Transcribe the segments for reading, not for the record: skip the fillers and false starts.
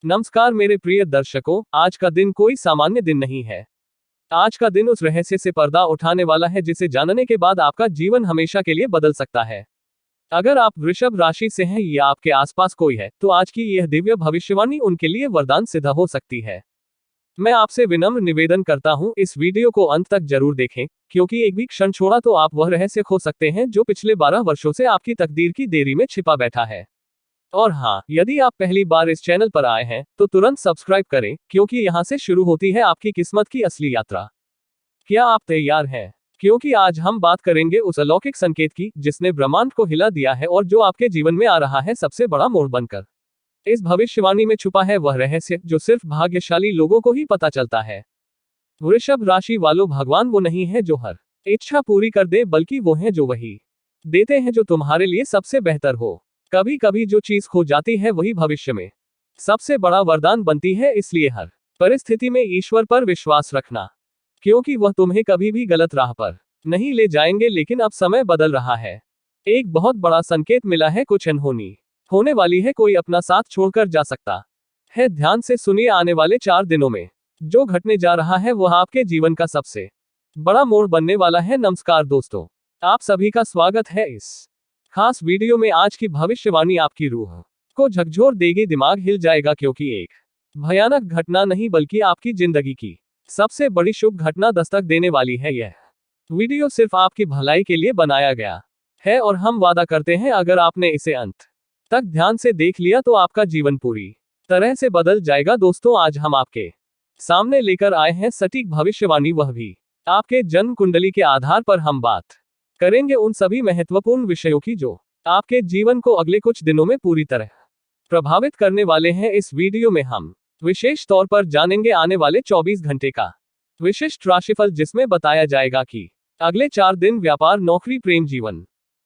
नमस्कार मेरे प्रिय दर्शकों, आज का दिन कोई सामान्य दिन नहीं है। आज का दिन उस रहस्य से पर्दा उठाने वाला है जिसे जानने के बाद आपका जीवन हमेशा के लिए बदल सकता है। अगर आप वृषभ राशि से हैं या आपके आसपास कोई है, तो आज की यह दिव्य भविष्यवाणी उनके लिए वरदान सिद्ध हो सकती है। मैं आपसे विनम्र निवेदन करता हूं, इस वीडियो को अंत तक जरूर देखें, क्योंकि एक भी क्षण छोड़ा तो आप वह रहस्य खो सकते हैं जो पिछले 12 वर्षों से आपकी तकदीर की देरी में छिपा बैठा है। और हाँ, यदि आप पहली बार इस चैनल पर आए हैं तो तुरंत सब्सक्राइब करें, क्योंकि यहाँ से शुरू होती है आपकी किस्मत की असली यात्रा। क्या आप तैयार हैं? क्योंकि आज हम बात करेंगे उस अलौकिक संकेत की जिसने ब्रह्मांड को हिला दिया है और जो आपके जीवन में आ रहा है सबसे बड़ा मोड़ बनकर। इस भविष्यवाणी में छुपा है वह रहस्य जो सिर्फ भाग्यशाली लोगों को ही पता चलता है। वृषभ राशि वालों, भगवान वो नहीं है जो हर इच्छा पूरी कर दे, बल्कि वो है जो वही देते हैं जो तुम्हारे लिए सबसे बेहतर हो। कभी कभी जो चीज खो जाती है वही भविष्य में सबसे बड़ा वरदान बनती है, इसलिए हर परिस्थिति में ईश्वर पर विश्वास रखना, क्योंकि वह तुम्हें कभी भी गलत राह पर नहीं ले जाएंगे। लेकिन अब समय बदल रहा है, एक बहुत बड़ा संकेत मिला है, कुछ अनहोनी होने वाली है, कोई अपना साथ छोड़कर जा सकता है। ध्यान से सुनिए, आने वाले 4 दिनों में जो घटने जा रहा है वह आपके जीवन का सबसे बड़ा मोड़ बनने वाला है। नमस्कार दोस्तों, आप सभी का स्वागत है इस खास वीडियो में। आज की भविष्यवाणी आपकी रूह को झकझोर देगी, दिमाग हिल जाएगा, क्योंकि एक भयानक घटना नहीं बल्कि आपकी जिंदगी की सबसे बड़ी शुभ घटना दस्तक देने वाली है। यह वीडियो सिर्फ आपकी भलाई के लिए बनाया गया है और हम वादा करते हैं अगर आपने इसे अंत तक ध्यान से देख लिया तो आपका जीवन पूरी तरह से बदल जाएगा। दोस्तों, आज हम आपके सामने लेकर आए हैं सटीक भविष्यवाणी, वह भी आपके जन्म कुंडली के आधार पर। हम बात करेंगे उन सभी महत्वपूर्ण विषयों की जो आपके जीवन को अगले कुछ दिनों में पूरी तरह प्रभावित करने वाले हैं। इस वीडियो में हम विशेष तौर पर जानेंगे आने वाले 24 घंटे का विशिष्ट राशिफल, जिसमें बताया जाएगा कि अगले 4 दिन व्यापार, नौकरी, प्रेम जीवन,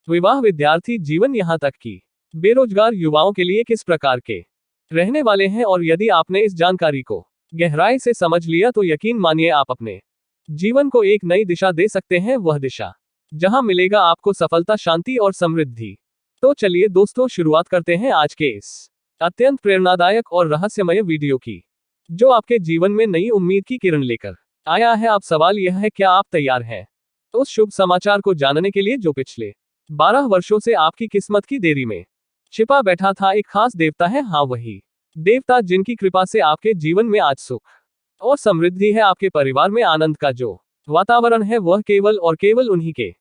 विवाह, विद्यार्थी जीवन, यहाँ तक कि बेरोजगार युवाओं के लिए किस प्रकार के रहने वाले हैं। और यदि आपने इस जानकारी को गहराई से समझ लिया तो यकीन मानिए आप अपने जीवन को एक नई दिशा दे सकते हैं, वह दिशा जहां मिलेगा आपको सफलता, शांति और समृद्धि। तो चलिए दोस्तों, शुरुआत करते हैं आज के इस अत्यंत प्रेरणादायक और रहस्यमय वीडियो की, जो आपके जीवन में नई उम्मीद की किरण लेकर आया है। अब सवाल यह है, क्या आप तैयार हैं उस शुभ समाचार को जानने के लिए जो पिछले 12 वर्षों से आपकी किस्मत की देरी में छिपा बैठा था? एक खास देवता है, हाँ वही देवता जिनकी कृपा से आपके जीवन में आज सुख और समृद्धि है। आपके परिवार में आनंद का जो वातावरण है वह केवल और केवल उन्हीं के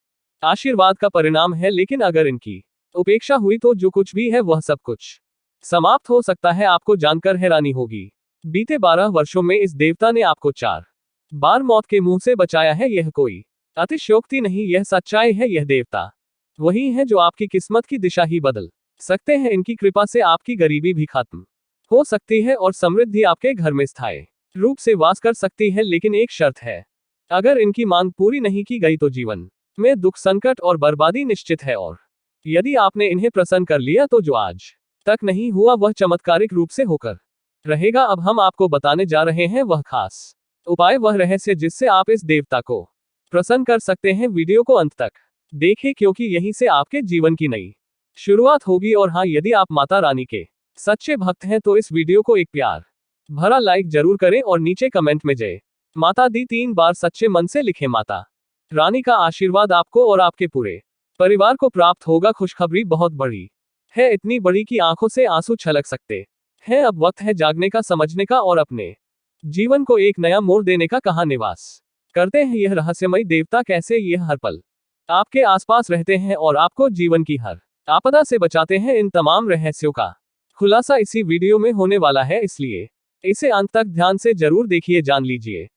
आशीर्वाद का परिणाम है। लेकिन अगर इनकी उपेक्षा हुई तो जो कुछ भी है वह सब कुछ समाप्त हो सकता है। आपको जानकर हैरानी होगी, बीते 12 वर्षों में इस देवता ने आपको 4 बार मौत के मुंह से बचाया है। यह कोई अतिशयोक्ति नहीं, यह सच्चाई है। यह देवता वही है जो आपकी किस्मत की दिशा ही बदल सकते हैं। इनकी कृपा से आपकी गरीबी भी खत्म हो सकती है और समृद्धि आपके घर में स्थायी रूप से वास कर सकती है। लेकिन एक शर्त है, अगर इनकी मांग पूरी नहीं की गई तो जीवन में दुख, संकट और बर्बादी निश्चित है। और यदि आपने इन्हें प्रसन्न कर लिया तो जो आज तक नहीं हुआ वह चमत्कारिक रूप से होकर रहेगा। अब हम आपको बताने जा रहे हैं वह खास उपाय, वह रहस्य जिससे आप इस देवता को प्रसन्न कर सकते हैं। वीडियो को अंत तक देखें, क्योंकि यहीं से आपके जीवन की नई शुरुआत होगी। और हाँ, यदि आप माता रानी के सच्चे भक्त हैं तो इस वीडियो को एक प्यार भरा लाइक जरूर करें और नीचे कमेंट में जय माता दी 3 बार सच्चे मन से लिखें। माता रानी का आशीर्वाद आपको और आपके पूरे परिवार को प्राप्त होगा। खुशखबरी बहुत बड़ी है, इतनी बड़ी कि आंखों से आंसू छलक सकते हैं। अब वक्त है जागने का, समझने का और अपने जीवन को एक नया मोड़ देने का। कहाँ निवास करते हैं यह रहस्यमय देवता, कैसे यह हर पल आपके आसपास रहते हैं और आपको जीवन की हर आपदा से बचाते हैं, इन तमाम रहस्यों का खुलासा इसी वीडियो में होने वाला है, इसलिए इसे अंत तक ध्यान से जरूर देखिए, जान लीजिए।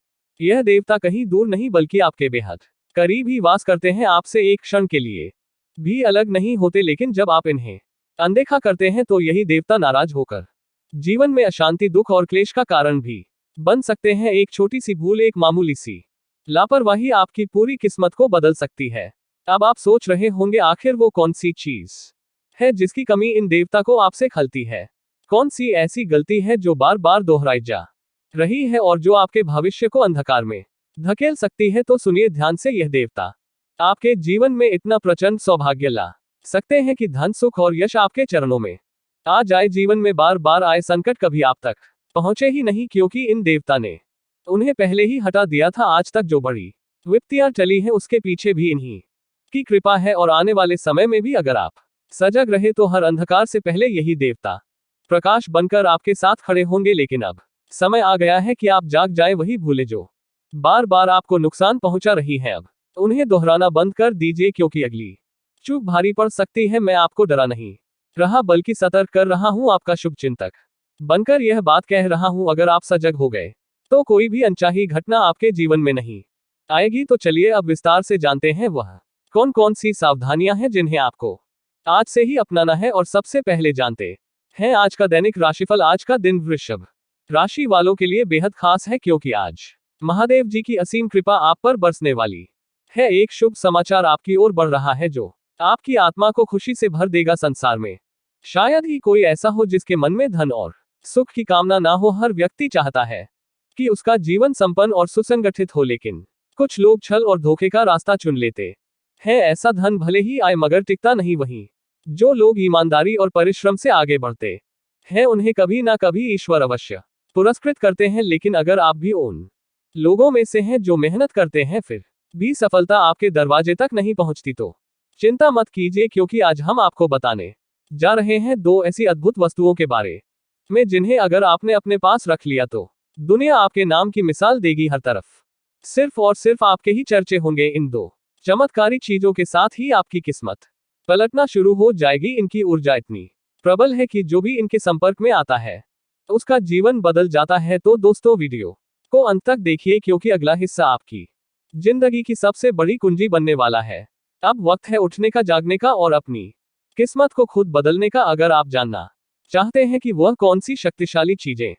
यह देवता कहीं दूर नहीं बल्कि आपके बेहद करीब ही वास करते हैं। आपसे एक क्षण के लिए भी अलग नहीं होते, लेकिन जब आप इन्हें अनदेखा करते हैं तो यही देवता नाराज होकर जीवन में अशांति, दुख और क्लेश का कारण भी बन सकते हैं। एक छोटी सी भूल, एक मामूली सी लापरवाही आपकी पूरी किस्मत को बदल सकती है। अब आप सोच रहे होंगे, आखिर वो कौन सी चीज है जिसकी कमी इन देवता को आपसे खलती है? कौन सी ऐसी गलती है जो बार बार दोहराई जा रही है और जो आपके भविष्य को अंधकार में धकेल सकती है? तो सुनिए ध्यान से, यह देवता आपके जीवन में इतना प्रचंड सौभाग्य ला सकते हैं कि धन, सुख और यश आपके चरणों में आज आए जीवन में बार बार आए संकट कभी आप तक पहुंचे ही नहीं, क्योंकि इन देवता ने उन्हें पहले ही हटा दिया था। आज तक जो बड़ी विपत्तियां चली हैं उसके पीछे भी इन्हीं की कृपा है, और आने वाले समय में भी अगर आप सजग रहे तो हर अंधकार से पहले यही देवता प्रकाश बनकर आपके साथ खड़े होंगे। लेकिन अब समय आ गया है कि आप जाग जाएं, वही भूले जो बार बार आपको नुकसान पहुंचा रही है, अब उन्हें दोहराना बंद कर दीजिए, क्योंकि अगली चूक भारी पड़ सकती है। मैं आपको डरा नहीं रहा बल्कि सतर्क कर रहा हूं, आपका शुभ चिंतक बनकर यह बात कह रहा हूं। अगर आप सजग हो गए तो कोई भी अनचाही घटना आपके जीवन में नहीं आएगी। तो चलिए अब विस्तार से जानते हैं वह कौन कौन सी सावधानियां हैं जिन्हें आपको आज से ही अपनाना है। और सबसे पहले जानते हैं आज का दैनिक राशिफल। आज का दिन वृषभ राशि वालों के लिए बेहद खास है, क्योंकि आज महादेव जी की असीम कृपा आप पर बरसने वाली है। एक शुभ समाचार आपकी ओर बढ़ रहा है जो आपकी आत्मा को खुशी से भर देगा। संसार में शायद ही कोई ऐसा हो जिसके मन में धन और सुख की कामना ना हो। हर व्यक्ति चाहता है कि उसका जीवन संपन्न और सुसंगठित हो, लेकिन कुछ लोग छल और धोखे का रास्ता चुन लेते हैं। ऐसा धन भले ही आए मगर टिकता नहीं। वहीं जो लोग ईमानदारी और परिश्रम से आगे बढ़ते हैं उन्हें कभी ना कभी ईश्वर अवश्य पुरस्कृत करते हैं। लेकिन अगर आप भी उन लोगों में से हैं जो मेहनत करते हैं फिर भी सफलता आपके दरवाजे तक नहीं पहुंचती, तो चिंता मत कीजिए, क्योंकि आज हम आपको बताने जा रहे हैं दो ऐसी अद्भुत वस्तुओं के बारे में जिन्हें अगर आपने अपने पास रख लिया तो दुनिया आपके नाम की मिसाल देगी। हर तरफ सिर्फ और सिर्फ आपके ही चर्चे होंगे। इन दो चमत्कारी चीजों के साथ ही आपकी किस्मत पलटना शुरू हो जाएगी। इनकी ऊर्जा इतनी प्रबल है कि जो भी इनके संपर्क में आता है उसका जीवन बदल जाता है। तो दोस्तों वीडियो को अंत तक देखिए, क्योंकि अगला हिस्सा आपकी जिंदगी की सबसे बड़ी कुंजी बनने वाला है। अब वक्त है उठने का, जागने का और अपनी किस्मत को खुद बदलने का। अगर आप जानना चाहते हैं कि वह कौन सी शक्तिशाली चीजें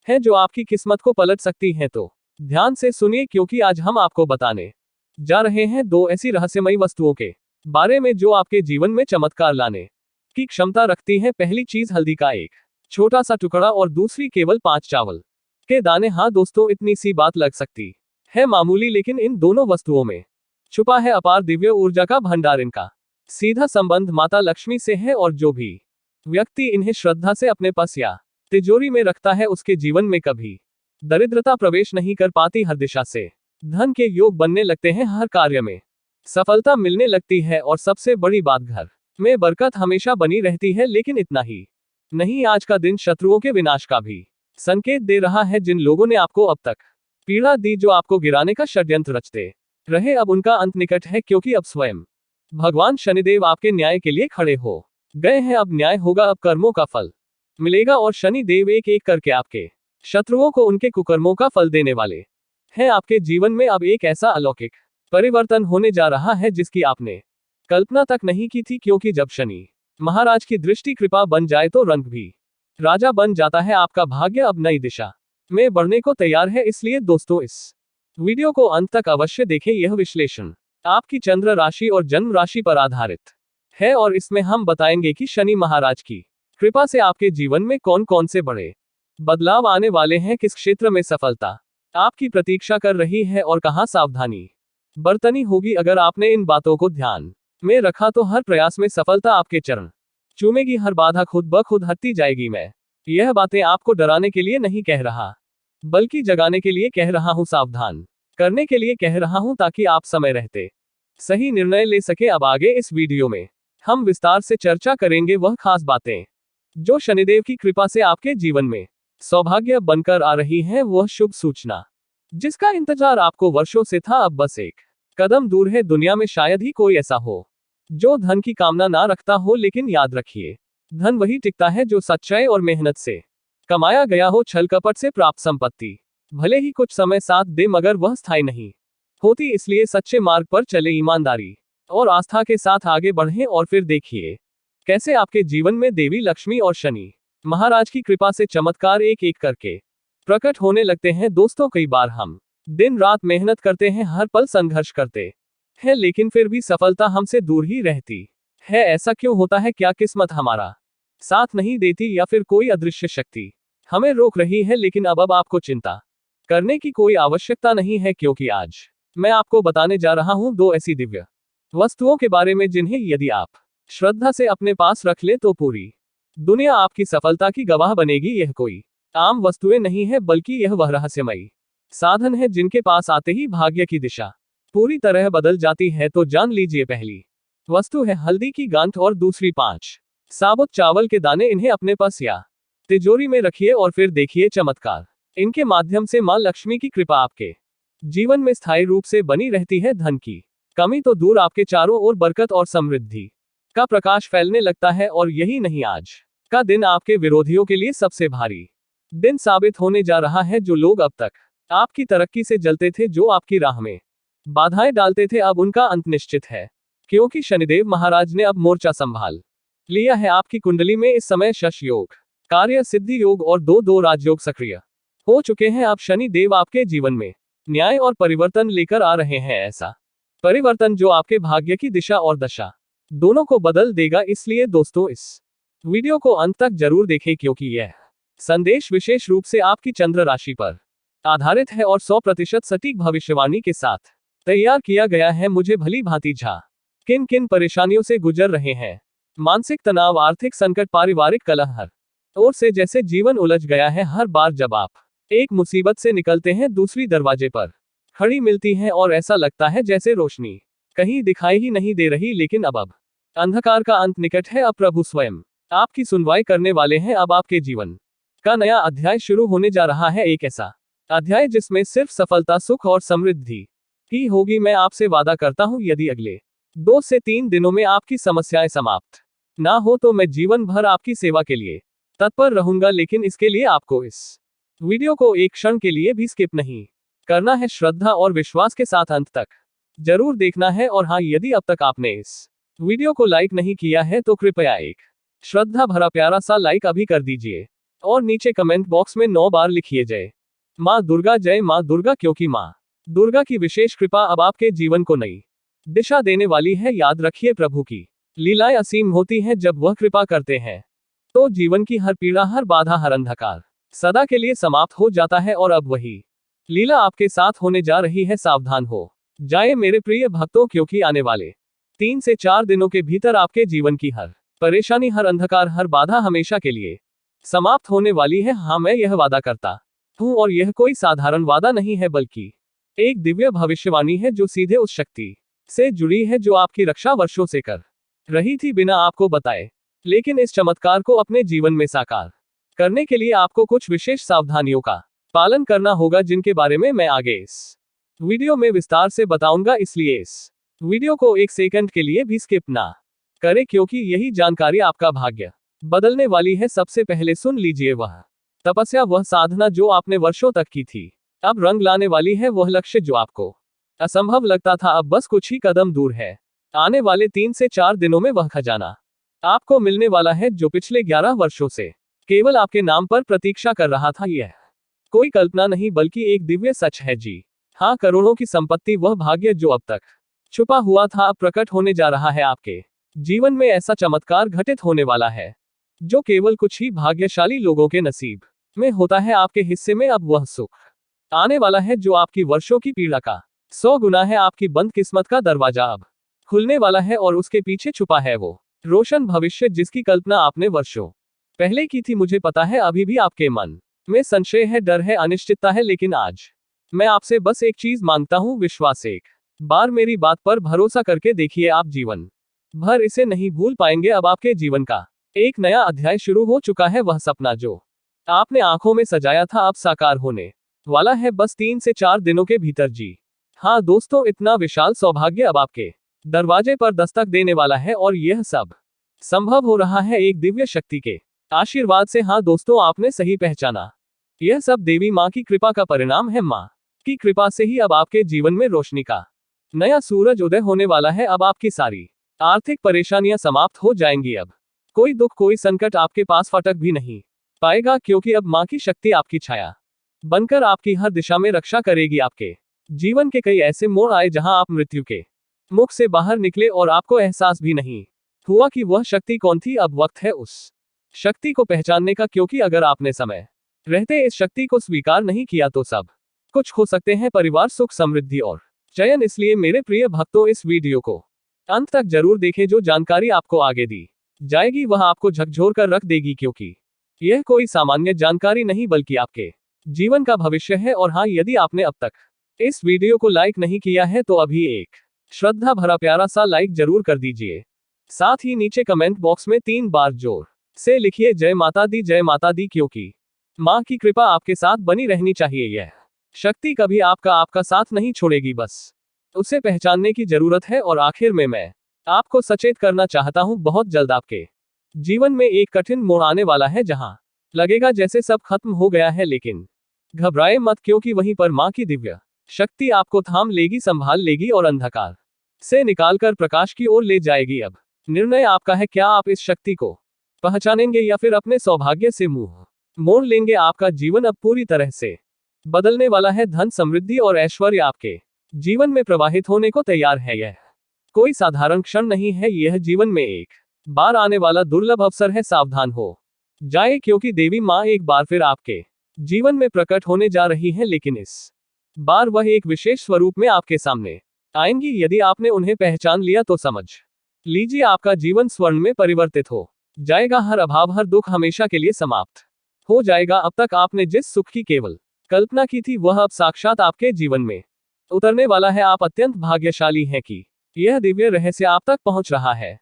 हैं जो आपकी किस्मत को पलट सकती हैं, तो ध्यान से सुनिए, क्योंकि आज हम आपको बताने जा रहे हैं दो ऐसी रहस्यमयी वस्तुओं के बारे में जो आपके जीवन में चमत्कार लाने की क्षमता रखती हैं। पहली चीज हल्दी का एक छोटा सा टुकड़ा और दूसरी केवल 5 चावल के दाने। हाँ दोस्तों, इतनी सी बात लग सकती है मामूली, लेकिन इन दोनों वस्तुओं में छुपा है अपार दिव्य ऊर्जा का भंडार। इनका सीधा संबंध माता लक्ष्मी से है, और जो भी व्यक्ति इन्हें श्रद्धा से अपने पास या तिजोरी में रखता है उसके जीवन में कभी दरिद्रता प्रवेश नहीं कर पाती। हर दिशा से धन के योग बनने लगते हैं, हर कार्य में सफलता मिलने लगती है, और सबसे बड़ी बात, घर में बरकत हमेशा बनी रहती है। लेकिन इतना ही नहीं, आज का दिन शत्रुओं के विनाश का भी संकेत दे रहा है। जिन लोगों ने आपको अब तक पीड़ा दी, जो आपको गिराने का षड्यंत्र रचते रहे, अब उनका अंत निकट है, क्योंकि अब स्वयं भगवान शनिदेव आपके न्याय के लिए खड़े हो गए हैं। अब न्याय होगा, अब कर्मों का फल मिलेगा, और शनि देव एक एक करके आपके शत्रुओं को उनके कुकर्मों का फल देने वाले हैं। आपके जीवन में अब एक ऐसा अलौकिक परिवर्तन होने जा रहा है जिसकी आपने कल्पना तक नहीं की थी, क्योंकि जब शनि महाराज की दृष्टि कृपा बन जाए तो रंग भी राजा बन जाता है। आपका भाग्य अब नई दिशा में बढ़ने को तैयार है। इसलिए दोस्तों इस वीडियो को अंत तक अवश्य देखें। यह विश्लेषण आपकी चंद्र राशि और जन्म राशि पर आधारित है, और इसमें हम बताएंगे कि शनि महाराज की कृपा से आपके जीवन में कौन कौन से बड़े बदलाव आने वाले हैं, किस क्षेत्र में सफलता आपकी प्रतीक्षा कर रही है और कहां सावधानी बरतनी होगी। अगर आपने इन बातों को ध्यान में रखा तो हर प्रयास में सफलता आपके चरण चूमेगी, हर बाधा खुद ब खुद हटती जाएगी। मैं यह बातें आपको डराने के लिए नहीं कह रहा, बल्कि जगाने के लिए कह रहा हूं, सावधान करने के लिए कह रहा हूं, ताकि आप समय रहते सही निर्णय ले सके। अब आगे इस वीडियो में हम विस्तार से चर्चा करेंगे वह खास बातें जो शनिदेव की कृपा से आपके जीवन में सौभाग्य बनकर आ रही हैं। वह शुभ सूचना जिसका इंतजार आपको वर्षों से था, अब बस एक कदम दूर है। दुनिया में शायद ही कोई ऐसा हो जो धन की कामना ना रखता हो, लेकिन याद रखिए, धन वही टिकता है जो सच्चाई और मेहनत से कमाया गया हो। छल कपट से प्राप्त संपत्ति भले ही कुछ समय साथ दे, मगर वह स्थायी नहीं होती। इसलिए सच्चे मार्ग पर चले, ईमानदारी और आस्था के साथ आगे बढ़ें, और फिर देखिए कैसे आपके जीवन में देवी लक्ष्मी और शनि महाराज की कृपा से चमत्कार एक एक करके प्रकट होने लगते हैं। दोस्तों, कई बार हम दिन रात मेहनत करते हैं, हर पल संघर्ष करते हैं, लेकिन फिर भी सफलता हमसे दूर ही रहती है। ऐसा क्यों होता है? क्या किस्मत हमारा साथ नहीं देती, या फिर कोई अदृश्य शक्ति हमें रोक रही है? लेकिन अब आपको चिंता करने की कोई आवश्यकता नहीं है, क्योंकि आज मैं आपको बताने जा रहा हूं दो ऐसी दिव्य वस्तुओं के बारे में जिन्हें यदि आप श्रद्धा से अपने पास रख ले तो पूरी दुनिया आपकी सफलता की गवाह बनेगी। यह कोई आम वस्तुएं नहीं है, बल्कि यह वह रहस्यमयी साधन है जिनके पास आते ही भाग्य की दिशा पूरी तरह बदल जाती है। तो जान लीजिए, पहली वस्तु है हल्दी की गांठ और दूसरी 5 साबुत चावल के दाने। इन्हें अपने पास या तिजोरी में रखिए और फिर देखिए चमत्कार। इनके माध्यम से मां लक्ष्मी की कृपा आपके जीवन में स्थायी रूप से बनी रहती है। धन की कमी तो दूर, आपके चारों ओर बरकत और समृद्धि का प्रकाश फैलने लगता है। और यही नहीं, आज का दिन आपके विरोधियों के लिए सबसे भारी दिन साबित होने जा रहा है। जो लोग अब तक आपकी तरक्की से जलते थे, जो आपकी राह में बाधाएं डालते थे, अब उनका अंत निश्चित है, क्योंकि शनिदेव महाराज ने अब मोर्चा संभाल लिया है। आपकी कुंडली में इस समय शश योग, कार्य सिद्धि योग और दो राजयोग सक्रिय हो चुके हैं। अब शनि देव आपके जीवन में न्याय और परिवर्तन लेकर आ रहे हैं। ऐसा परिवर्तन जो आपके भाग्य की दिशा और दशा दोनों को बदल देगा। इसलिए दोस्तों, इस वीडियो को अंत तक जरूर देखें, क्योंकि यह संदेश विशेष रूप से आपकी चंद्र राशि पर आधारित है और 100% सटीक भविष्यवाणी के साथ तैयार किया गया है। मुझे भली भांति झा किन किन परेशानियों से गुजर रहे हैं, मानसिक तनाव, आर्थिक संकट, पारिवारिक कलह, हर ओर से जैसे जीवन उलझ गया है। हर बार जब आप एक मुसीबत से निकलते हैं, दूसरी दरवाजे पर खड़ी मिलती है और ऐसा लगता है जैसे रोशनी कहीं दिखाई ही नहीं दे रही। लेकिन अब अंधकार का अंत निकट है। अब प्रभु स्वयं आपकी सुनवाई करने वाले हैं। अब आपके जीवन का नया अध्याय शुरू होने जा रहा है। एक ऐसा अध्याय जिसमें सिर्फ सफलता, सुख और समृद्धि ही होगी। मैं आपसे वादा करता हूं, यदि अगले 2 से 3 दिनों में आपकी समस्याएं समाप्त ना हो, तो मैं जीवन भर आपकी सेवा के लिए तत्पर रहूंगा। लेकिन इसके लिए आपको इस वीडियो को एक क्षण के लिए भी स्किप नहीं करना है। श्रद्धा और विश्वास के साथ अंत तक जरूर देखना है। और हाँ, यदि अब तक आपने इस वीडियो को लाइक नहीं किया है, तो कृपया एक श्रद्धा भरा प्यारा सा लाइक अभी कर दीजिए और नीचे कमेंट बॉक्स में 9 बार लिखिए जय मां दुर्गा, जय मां दुर्गा, क्योंकि मां दुर्गा की विशेष कृपा अब आपके जीवन को नई दिशा देने वाली है। याद रखिए, प्रभु की लीलाएं असीम होती हैं। जब वह कृपा करते हैं, तो जीवन की हर पीड़ा, हर बाधा, हर अंधकार सदा के लिए समाप्त हो जाता है। और अब वही लीला आपके साथ होने जा रही है। सावधान हो जाए मेरे प्रिय भक्तों, क्योंकि आने वाले 3 से 4 दिनों के भीतर आपके जीवन की हर परेशानी, हर अंधकार, हर बाधा हमेशा के लिए समाप्त होने वाली है। हाँ, मैं यह वादा करता हूँ, और यह कोई साधारण वादा नहीं है, बल्कि एक दिव्य भविष्यवाणी है जो सीधे उस शक्ति से जुड़ी है जो आपकी रक्षा वर्षों से कर रही थी बिना आपको बताए। लेकिन इस चमत्कार को अपने जीवन में साकार करने के लिए आपको कुछ विशेष सावधानियों का पालन करना होगा, जिनके बारे में मैं आगे इस वीडियो में विस्तार से बताऊंगा। इसलिए इस वीडियो को 1 सेकंड के लिए भी स्किप ना करें, क्योंकि यही जानकारी आपका भाग्य बदलने वाली है। सबसे पहले सुन लीजिए, वह तपस्या, वह साधना जो आपने वर्षों तक की थी, अब रंग लाने वाली है। वह लक्ष्य जो आपको असंभव लगता था, अब बस कुछ ही कदम दूर है। आने वाले 3 से 4 दिनों में वह खजाना आपको मिलने वाला है, जो पिछले 11 वर्षों से केवल आपके नाम पर प्रतीक्षा कर रहा था। यह कोई कल्पना नहीं, बल्कि एक दिव्य सच है। जी हाँ, करोड़ों की संपत्ति, वह भाग्य जो अब तक छुपा हुआ था, अब प्रकट होने जा रहा है। आपके जीवन में ऐसा चमत्कार घटित होने वाला है जो केवल कुछ ही भाग्यशाली लोगों के नसीब में होता है। आपके हिस्से में अब वह सुख आने वाला है जो आपकी वर्षों की पीड़ा का 100 गुना है। आपकी बंद किस्मत का दरवाजा अब खुलने वाला है, और उसके पीछे छुपा है वो रोशन भविष्य जिसकी कल्पना आपने वर्षों पहले की थी। मुझे पता है, अभी भी आपके मन में संशय है, डर है, अनिश्चितता है, लेकिन आज मैं आपसे बस एक चीज मांगता हूँ, विश्वास। एक बार मेरी बात पर भरोसा करके देखिए, आप जीवन भर इसे नहीं भूल पाएंगे। अब आपके जीवन का एक नया अध्याय शुरू हो चुका है। वह सपना जो आपने आंखों में सजाया था, अब साकार होने वाला है, बस 3 से 4 दिनों के भीतर। जी हाँ दोस्तों, इतना विशाल सौभाग्य अब आपके दरवाजे पर दस्तक देने वाला है, और यह सब संभव हो रहा है एक दिव्य शक्ति के आशीर्वाद से। हाँ दोस्तों, आपने सही पहचाना, यह सब देवी माँ की कृपा का परिणाम है। माँ की कृपा से ही अब आपके जीवन में रोशनी का नया सूरज उदय होने वाला है। अब आपकी सारी आर्थिक परेशानियां समाप्त हो जाएंगी। अब कोई दुख, कोई संकट आपके पास फटक भी नहीं पाएगा, क्योंकि अब माँ की शक्ति आपकी छाया बनकर आपकी हर दिशा में रक्षा करेगी। आपके जीवन के कई ऐसे मोड़ आए जहां आप मृत्यु के मुख से बाहर निकले और आपको एहसास भी नहीं हुआ कि वह शक्ति कौन थी। अब वक्त है उस शक्ति को पहचानने का, क्योंकि अगर आपने समय रहते इस शक्ति को स्वीकार नहीं किया, तो सब कुछ खो सकते हैं, परिवार, सुख, समृद्धि और चयन। इसलिए मेरे प्रिय भक्तों, इस वीडियो को अंत तक जरूर देखें। जो जानकारी आपको आगे दी जाएगी वह आपको झकझोर कर रख देगी, क्योंकि यह कोई सामान्य जानकारी नहीं बल्कि आपके जीवन का भविष्य है। और हाँ, यदि आपने अब तक इस वीडियो को लाइक नहीं किया है तो अभी एक श्रद्धा भरा प्यारा सा लाइक जरूर कर दीजिए। साथ ही नीचे कमेंट बॉक्स में 3 बार जोर से लिखिए जय माता दी, जय माता दी, क्योंकि माँ की कृपा आपके साथ बनी रहनी चाहिए। यह शक्ति कभी आपका साथ नहीं छोड़ेगी, बस उसे पहचानने की जरूरत है। और आखिर में मैं आपको सचेत करना चाहता हूँ, बहुत जल्द आपके जीवन में एक कठिन मोड़ आने वाला है, जहां लगेगा जैसे सब खत्म हो गया है, लेकिन घबराए मत, क्योंकि वहीं पर माँ की दिव्य शक्ति आपको थाम लेगी, संभाल लेगी और अंधकार से निकालकर प्रकाश की ओर ले जाएगी। अब निर्णय आपका है, क्या आप इस शक्ति को पहचानेंगे या फिर अपने सौभाग्य से मुंह मोड़ लेंगे। आपका जीवन अब पूरी तरह से बदलने वाला है। धन, समृद्धि और ऐश्वर्य आपके जीवन में प्रवाहित होने को तैयार है। यह कोई साधारण क्षण नहीं है, यह जीवन में एक बार आने वाला दुर्लभ अवसर है। सावधान हो जाए, क्योंकि देवी माँ एक बार फिर आपके जीवन में प्रकट होने जा रही है, लेकिन इस बार वह एक विशेष स्वरूप में आपके सामने आएंगी। यदि आपने उन्हें पहचान लिया तो समझ लीजिए आपका जीवन स्वर्ण में परिवर्तित हो जाएगा। हर अभाव, हर दुख हमेशा के लिए समाप्त हो जाएगा। अब तक आपने जिस सुख की केवल कल्पना की थी, वह अब साक्षात आपके जीवन में उतरने वाला है। आप अत्यंत भाग्यशाली हैं कि यह दिव्य रहस्य आप तक पहुंच रहा है,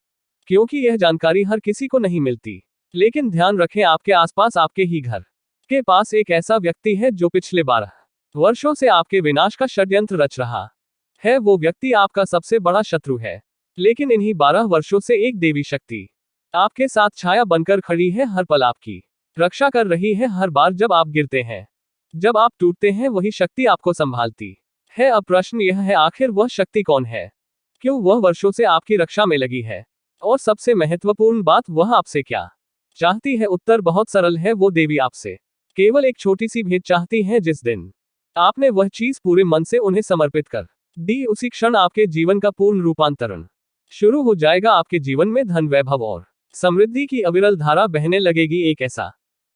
क्योंकि यह जानकारी हर किसी को नहीं मिलती। लेकिन ध्यान रखें, आपके आसपास, आपके ही घर के पास एक ऐसा व्यक्ति है जो पिछले 12 वर्षों से आपके विनाश का षड्यंत्र रच रहा है। वो व्यक्ति आपका सबसे बड़ा शत्रु है, लेकिन इन्हीं 12 वर्षों से एक देवी शक्ति आपके साथ छाया बनकर खड़ी है, हर पल आपकी रक्षा कर रही है। हर बार जब आप गिरते हैं, जब आप टूटते हैं, वही शक्ति आपको संभालती है। अब प्रश्न यह है, आखिर वह शक्ति कौन है? क्यों वह वर्षों से आपकी रक्षा में लगी है? और सबसे महत्वपूर्ण बात, वह आपसे क्या चाहती है? उत्तर बहुत सरल है, वो देवी आपसे केवल एक छोटी सी भेंट चाहती है। जिस दिन आपने वह चीज पूरे मन से उन्हें समर्पित कर दी, उसी क्षण आपके जीवन का पूर्ण रूपांतरण शुरू हो जाएगा। आपके जीवन में धन, वैभव और समृद्धि की अविरल धारा बहने लगेगी। एक ऐसा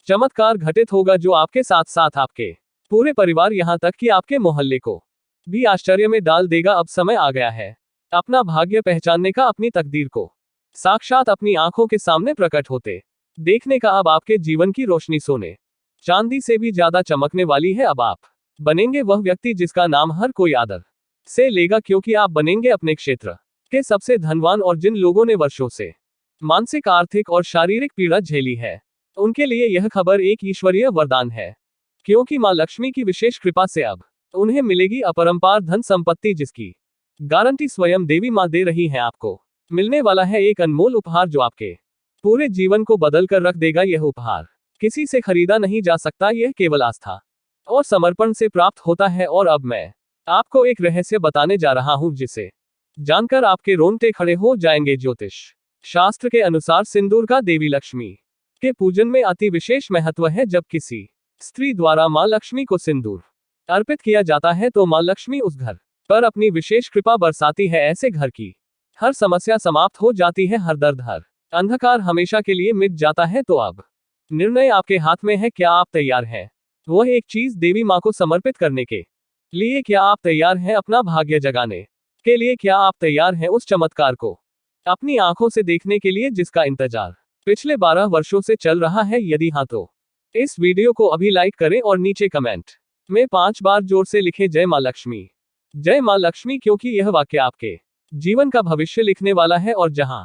चमत्कार घटित होगा जो आपके साथ साथ आपके पूरे परिवार, यहाँ तक कि आपके मोहल्ले को भी आश्चर्य में डाल देगा। अब समय आ गया है अपना भाग्य पहचानने का, अपनी तकदीर को साक्षात अपनी आंखों के सामने प्रकट होते देखने का। अब आपके जीवन की रोशनी सोने चांदी से भी ज्यादा चमकने वाली है। अब आप बनेंगे वह व्यक्ति जिसका नाम हर कोई आदर से लेगा, क्योंकि आप बनेंगे अपने क्षेत्र के सबसे धनवान। और जिन लोगों ने वर्षों से मानसिक, आर्थिक और शारीरिक पीड़ा झेली है, उनके लिए यह खबर एक ईश्वरीय वरदान है, क्योंकि मां लक्ष्मी की विशेष कृपा से अब उन्हें मिलेगी अपरंपार धन संपत्ति, जिसकी गारंटी स्वयं देवी मां दे रही है। आपको मिलने वाला है एक अनमोल उपहार जो आपके पूरे जीवन को बदल कर रख देगा। यह उपहार किसी से खरीदा नहीं जा सकता, यह केवल आस्था और समर्पण से प्राप्त होता है। और अब मैं आपको एक रहस्य बताने जा रहा हूं, जिसे जानकर आपके रोंगटे खड़े हो जाएंगे। ज्योतिष शास्त्र के अनुसार सिंदूर का देवी लक्ष्मी के पूजन में अति विशेष महत्व है। जब किसी स्त्री द्वारा मां लक्ष्मी को सिंदूर अर्पित किया जाता है, तो मां लक्ष्मी उस घर पर अपनी विशेष कृपा बरसाती है। ऐसे घर की हर समस्या समाप्त हो जाती है, हर दर्द, हर अंधकार हमेशा के लिए मिट जाता है। तो अब निर्णय आपके हाथ में है, क्या आप तैयार हैं वह एक चीज देवी मां को समर्पित करने के लिए? क्या आप तैयार हैं अपना भाग्य जगाने के लिए? क्या आप तैयार हैं उस चमत्कार को अपनी आंखों से देखने के लिए, जिसका इंतजार पिछले 12 वर्षों से चल रहा है? यदि हाँ, तो इस वीडियो को अभी लाइक करें और नीचे कमेंट में 5 बार जोर से लिखें जय मां लक्ष्मी, जय मां लक्ष्मी, क्योंकि यह वाक्य आपके जीवन का भविष्य लिखने वाला है। और जहां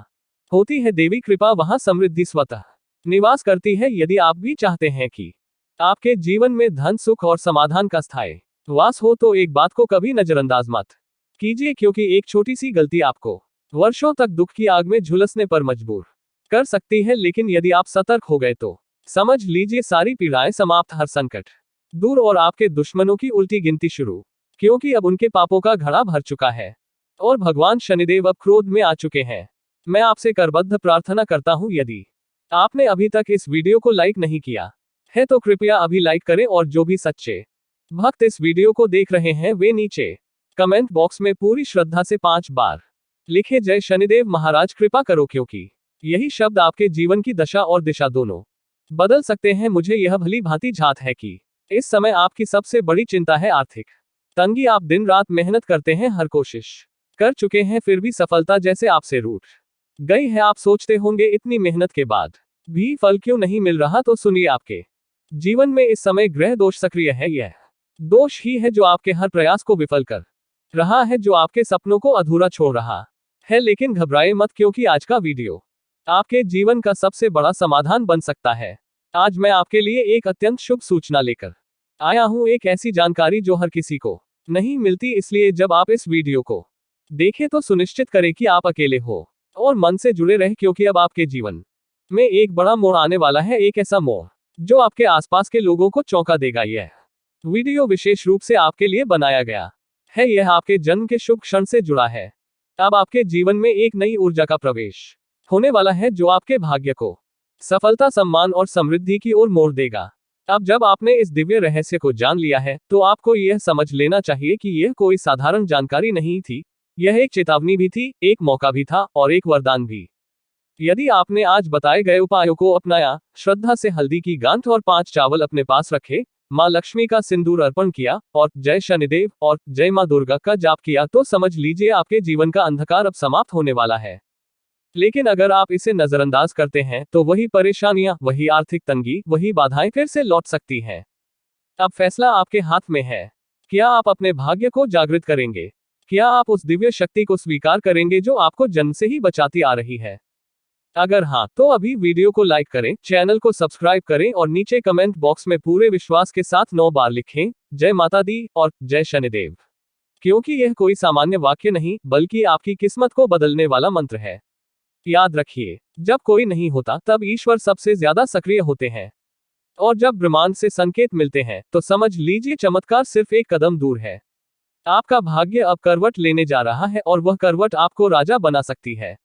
होती है देवी कृपा, वहां समृद्धि स्वतः निवास करती है। यदि आप भी चाहते हैं कि आपके जीवन में धन, सुख और समाधान का स्थायी वास हो, तो एक बात को कभी नजरअंदाज मत कीजिए, क्योंकि एक छोटी सी गलती आपको वर्षों तक दुख की आग में झुलसने पर मजबूर कर सकती है। लेकिन यदि आप सतर्क हो गए तो समझ लीजिए सारी पीड़ाएं समाप्त, हर संकट दूर और आपके दुश्मनों की उल्टी गिनती शुरू, क्योंकि अब उनके पापों का घड़ा भर चुका है और भगवान शनिदेव अब क्रोध में आ चुके हैं। मैं आपसे करबद्ध प्रार्थना करता हूं, यदि आपने अभी तक इस वीडियो को लाइक नहीं किया है तो कृपया अभी लाइक करें। और जो भी सच्चे भक्त इस वीडियो को देख रहे हैं, वे नीचे कमेंट बॉक्स में पूरी श्रद्धा से 5 बार लिखे जय शनिदेव महाराज कृपा करो, क्योंकि यही शब्द आपके जीवन की दशा और दिशा दोनों बदल सकते हैं। मुझे यह भली भांति झात है कि इस समय आपकी सबसे बड़ी चिंता है आर्थिक तंगी। आप दिन रात मेहनत करते हैं, हर कोशिश कर चुके हैं, फिर भी सफलता जैसे आपसे रूठ गई है। आप सोचते होंगे इतनी मेहनत के बाद भी फल क्यों नहीं मिल रहा, तो सुनिए, आपके जीवन में इस समय ग्रह दोष सक्रिय है। यह दोष ही है जो आपके हर प्रयास को विफल कर रहा है, जो आपके सपनों को अधूरा छोड़ रहा है। लेकिन घबराए मत, क्योंकि आज का वीडियो आपके जीवन का सबसे बड़ा समाधान बन सकता है। आज मैं आपके लिए एक अत्यंत शुभ सूचना लेकर आया हूं, एक ऐसी जानकारी जो हर किसी को नहीं मिलती। इसलिए जब आप इस वीडियो को देखें तो सुनिश्चित करें कि आप अकेले हो और मन से जुड़े रहें, क्योंकि अब आपके जीवन में एक बड़ा मोड़ आने वाला है। एक ऐसा मोड़ जो आपके आसपास के लोगों को चौंका देगा। यह वीडियो विशेष रूप से आपके लिए बनाया गया है। यह आपके जन्म के शुभ क्षण से जुड़ा है। अब आपके जीवन में एक नई ऊर्जा का प्रवेश होने वाला है, जो आपके भाग्य को सफलता, सम्मान और समृद्धि की ओर मोड़ देगा। अब जब आपने इस दिव्य रहस्य को जान लिया है, तो आपको यह समझ लेना चाहिए कि यह कोई साधारण जानकारी नहीं थी। यह एक चेतावनी भी थी, एक मौका भी था और एक वरदान भी। यदि आपने आज बताए गए उपायों को अपनाया, श्रद्धा से हल्दी की गांठ और 5 चावल अपने पास रखे, मां लक्ष्मी का सिंदूर अर्पण किया और जय शनिदेव और जय मां दुर्गा का जाप किया, तो समझ लीजिए आपके जीवन का अंधकार अब समाप्त होने वाला है। लेकिन अगर आप इसे नजरअंदाज करते हैं, तो वही परेशानियां, वही आर्थिक तंगी, वही बाधाएं फिर से लौट सकती हैं। अब फैसला आपके हाथ में है। क्या आप अपने भाग्य को जागृत करेंगे? क्या आप उस दिव्य शक्ति को स्वीकार करेंगे जो आपको जन्म से ही बचाती आ रही है? अगर हाँ, तो अभी वीडियो को लाइक करें, चैनल को सब्सक्राइब करें और नीचे कमेंट बॉक्स में पूरे विश्वास के साथ 9 बार लिखें, जय माता दी और जय शनिदेव। क्योंकि यह कोई सामान्य वाक्य नहीं, बल्कि आपकी किस्मत को बदलने वाला मंत्र है। याद रखिए, जब कोई नहीं होता, तब ईश्वर सबसे ज्यादा सक्रिय होते हैं। और जब ब्रह्मांड से संकेत मिलते हैं, तो समझ लीजिए चमत्कार सिर्फ एक कदम दूर है। आपका भाग्य अब करवट लेने जा रहा है, और वह करवट आपको राजा बना सकती है।